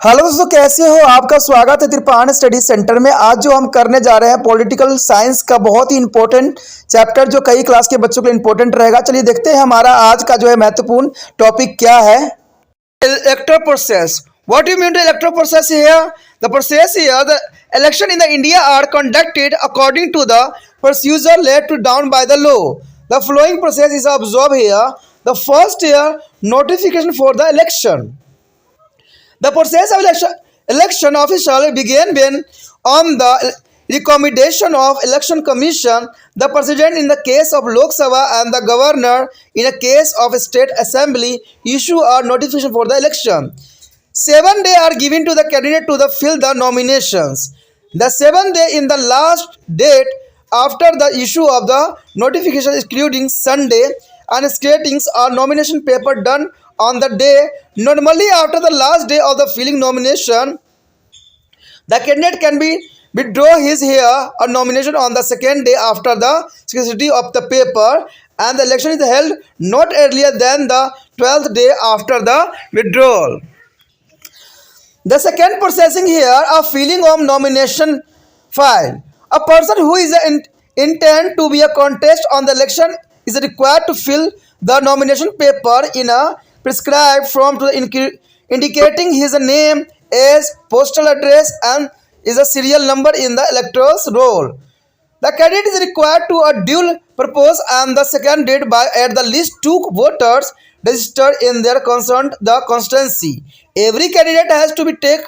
Hello दोस्तों, कैसे हो? आपका स्वागत है त्रिपाण स्टडी सेंटर में। आज जो हम करने जा रहे हैं पॉलिटिकल साइंस का बहुत ही इंपॉर्टेंट चैप्टर, जो कई क्लास के बच्चों के लिए इंपॉर्टेंट रहेगा। चलिए देखते हैं हमारा आज का जो है महत्वपूर्ण टॉपिक क्या है। Electoral process. What do you mean to electoral process here? The process here, the election in the India are conducted according to the procedure laid down by the law. The following process is observed here. The first here, notification for the election. The process of election officially began when, on the recommendation of Election Commission, the President in the case of Lok Sabha and the Governor in a case of State Assembly issue a notification for the election. 7 days are given to the candidate to fill the nominations. The 7th day in the last date after the issue of the notification, including Sunday, and stating a nomination paper done on the day. Normally, after the last day of the filling nomination, the candidate can withdraw his here a nomination on the second day after the scarcity of the paper, and the election is held not earlier than the 12th day after the withdrawal. The second processing here, a filling of nomination file. A person who is intend to be a contest on the election is required to fill the nomination paper in a prescribed form to indicating his name, age, postal address, and is a serial number in the electoral roll. The candidate is required to a dual purpose and the second date by at the least 2 voters registered in their concerned the constituency. Every candidate has to be take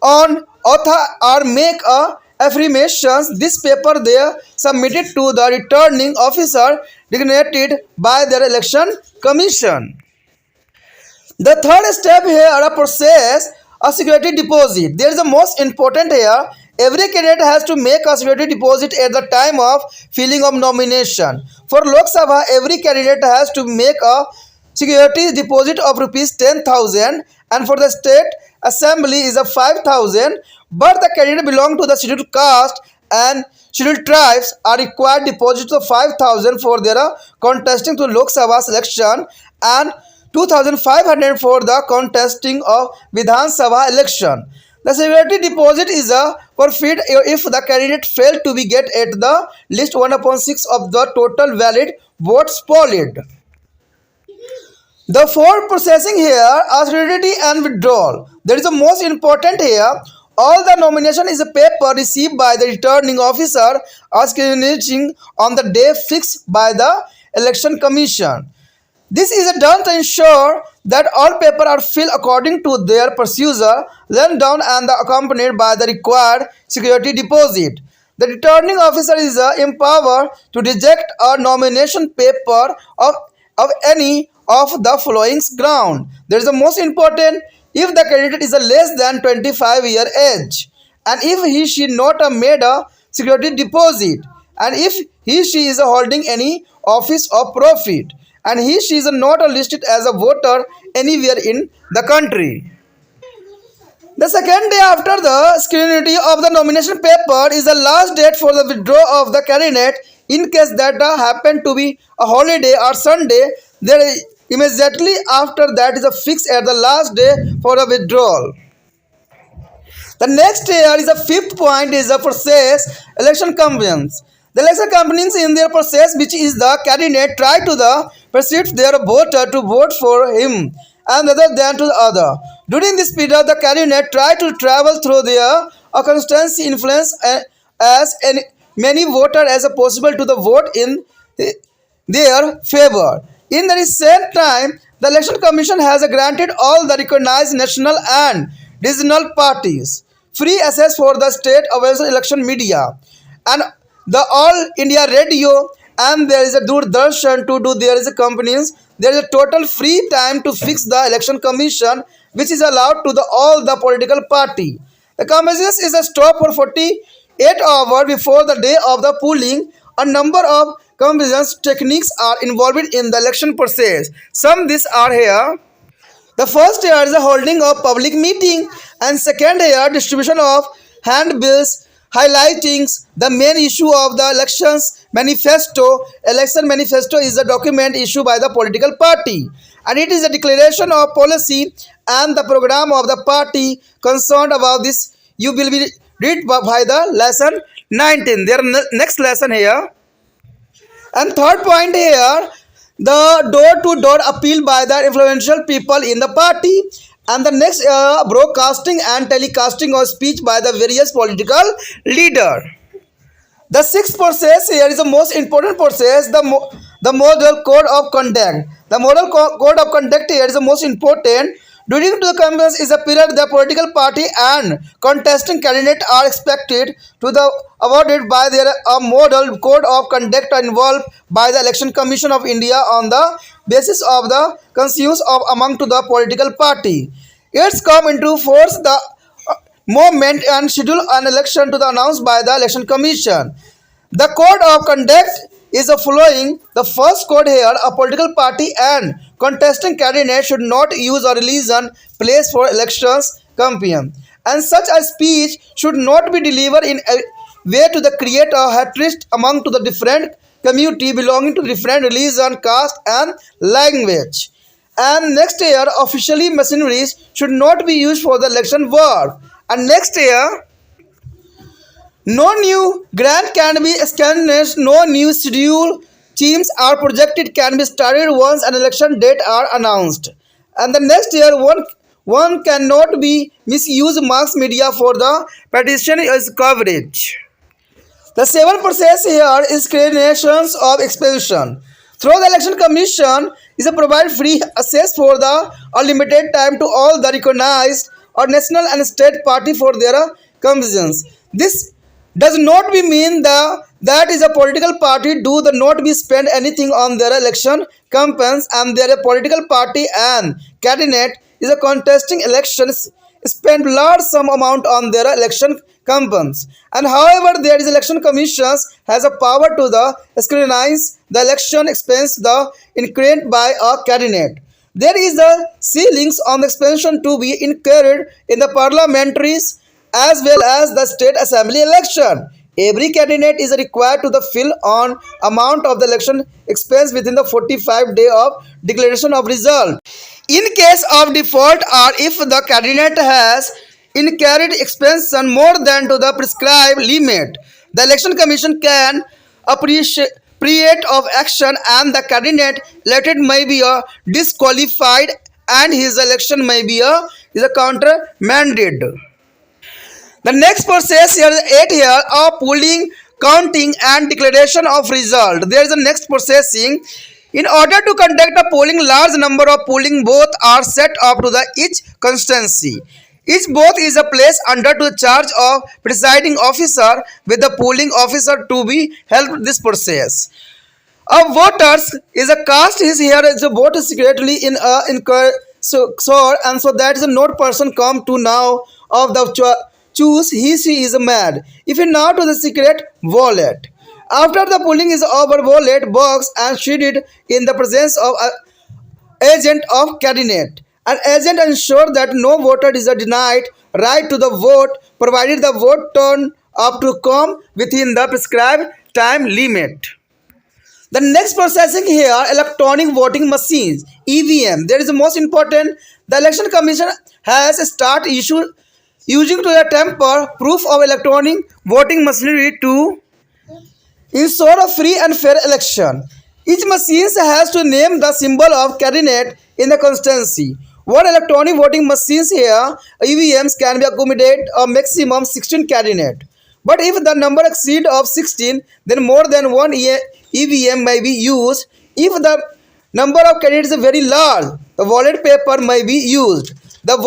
on author or make a affirmations. This paper they submitted to the returning officer designated by their election commission. The third step here a process a security deposit. There is the most important here. Every candidate has to make a security deposit at the time of filling of nomination. For Lok Sabha, every candidate has to make a security deposit of rupees 10,000, and for the state assembly is a 5,000. But the candidate belong to the scheduled caste and scheduled tribes are required deposits of 5,000 for their contesting to Lok Sabha election and 2,500 for the contesting of Vidhan Sabha election. The security deposit is a forfeit if the candidate failed to be get at the least 1/6 of the total valid votes polled. The fourth processing here are security and withdrawal. That is the most important here. All the nomination is a paper received by the returning officer as screening on the day fixed by the election commission. This is done to ensure that all papers are filled according to their procedure, then down and accompanied by the required security deposit. The returning officer is empowered to reject a nomination paper of any of the following ground. That is the most important. If the candidate is a less than 25-year age, and if he she not made a security deposit, and if he she is holding any office of profit, and he she is not listed as a voter anywhere in the country. The second day after the scrutiny of the nomination paper is the last date for the withdrawal of the candidate. In case that happen to be a holiday or Sunday, there immediately after that is a fix at the last day for the withdrawal. The next here is the fifth point is the process election campaigns. The election campaigns in their process, which is the candidate try to persuade their voter to vote for him and other than to the other. During this period, the candidate try to travel through their constituency influence as many voters as possible to the vote in their favor. In the recent time, the Election Commission has granted all the recognized national and regional parties free access for the state available election media and the All India Radio, and there is a Doordarshan to do there is a companies. There is a total free time to fix the election commission, which is allowed to all the political party. The commission is a stop for 48 hours before the day of the polling. A number of commissions techniques are involved in the election process. Some these are here. The first here is the holding of public meeting, and second here distribution of handbills, highlighting the main issue of the elections manifesto. Election manifesto is a document issued by the political party, and it is a declaration of policy and the program of the party concerned. About this you will be read by the lesson 19. There next lesson here. And third point here, the door-to-door appeal by the influential people in the party. And the next, broadcasting and telecasting of speech by the various political leader. The sixth process here is the most important process, the model code of conduct. The model code of conduct here is the most important. During the campaigns is a period the political party and contesting candidate are expected to the awarded by their model code of conduct involved by the Election Commission of India on the basis of the consensus of among to the political party. It's come into force the moment and schedule an election to the announced by the Election Commission. The code of conduct is the following. The first code here, a political party and contesting candidate should not use a religion place for elections campaign, and such a speech should not be delivered in a way to the create a hatred among to the different community belonging to different religion, caste and language. And next year, officially machineries should not be used for the election work. And next year, no new grant can be established, no new schedule teams are projected can be started once an election date are announced. And the next year, one cannot be misuse mass media for the petition is coverage. The seventh process here is creations of expansion. Through the election commission is a provide free access for the unlimited time to all the recognized or national and state party for their conventions. This does not be mean that is a political party do the not be spend anything on their election campaigns, and their political party and candidate is a contesting elections spend large sum amount on their election campaigns. And however there is election commissions has a power to the scrutinize the election expense the incurred by a candidate. There is a ceilings on the expension to be incurred in the parliamentaries as well as the state assembly election. Every candidate is required to the fill on amount of the election expense within the 45 day of declaration of result. In case of default or if the candidate has incurred expense more than to the prescribed limit, the election commission can appreciate of action and the candidate elected may be disqualified and his election may be is a countermanded. The next process here, 8 here, of polling, counting and declaration of result. There is a next processing. In order to conduct a polling, large number of polling booths are set up to the each constituency. Each booth is a place under the charge of presiding officer with the polling officer to be help this process. A voters is a cast is here is a vote secretly in a so and so that is a note person come to now of the choose he she is mad if you now to the secret wallet. After the polling is over, wallet box and sheeted in the presence of agent of candidate. An agent ensure that no voter is denied right to the vote provided the vote turn up to come within the prescribed time limit. The next processing here, electronic voting machines, EVM. There is the most important. The election commission has start issue using to the temper proof of electronic voting machinery to ensure a free and fair election. Each machine has to name the symbol of candidate in the constituency. One electronic voting machines here, EVMs, can be accommodate a maximum 16 candidate. But if the number exceed of 16, then more than one EVM may be used. If the number of candidates is very large, the ballot paper may be used. The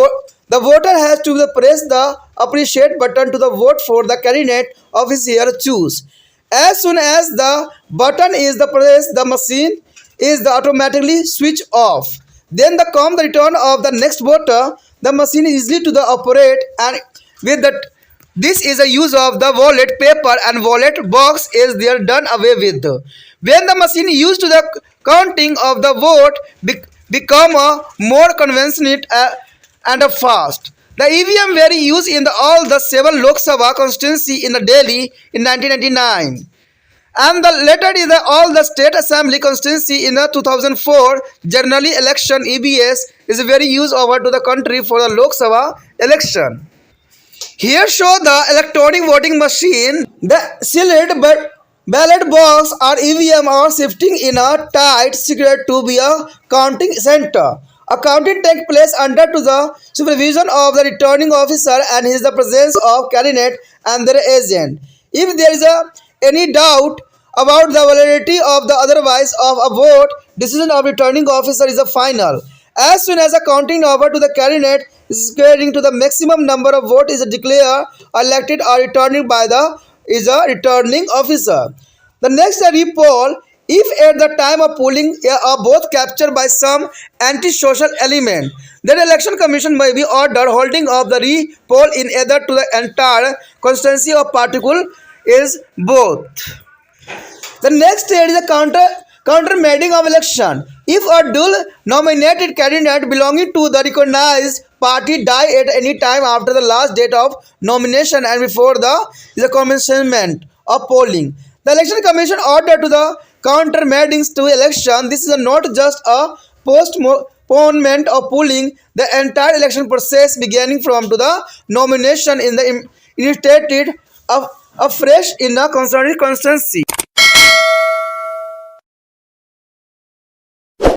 voter has to press the appreciate button to the vote for the candidate of his here choose. As soon as the button is the press, the machine is the automatically switch off. Then the come the return of the next voter, the machine is easily to the operate, and with that this is a use of the wallet paper and wallet box is there done away with. When the machine used to the counting of the vote become a more convenient and a fast. The EVM were used in all the 7 Lok Sabha constituency in the Delhi in 1999. And the later is all the state assembly constituency in the 2004 generally election. EBS is very used over to the country for the Lok Sabha election. Here show the electronic voting machine. The sealed ballot box or EVM are shifting in a tight secret to be a counting center. A counting takes place under to the supervision of the returning officer and is the presence of candidate and their agent. If there is any doubt about the validity of the otherwise of a vote, decision of returning officer is the final. As soon as a counting over to the candidate is squaring to the maximum number of votes is declared elected or returning by the returning officer. The next repoll, if at the time of polling are both captured by some anti-social element, then election commission may be ordered holding of the repoll in either to the entire constituency or particle is both. The next stage is the countermanding of election. If a dual nominated candidate belonging to the recognized party die at any time after the last date of nomination and before the commencement of polling, the election commission order to the countermandings to election. This is not just a postponement of polling. The entire election process beginning from to the nomination in the initiated afresh in a constituency.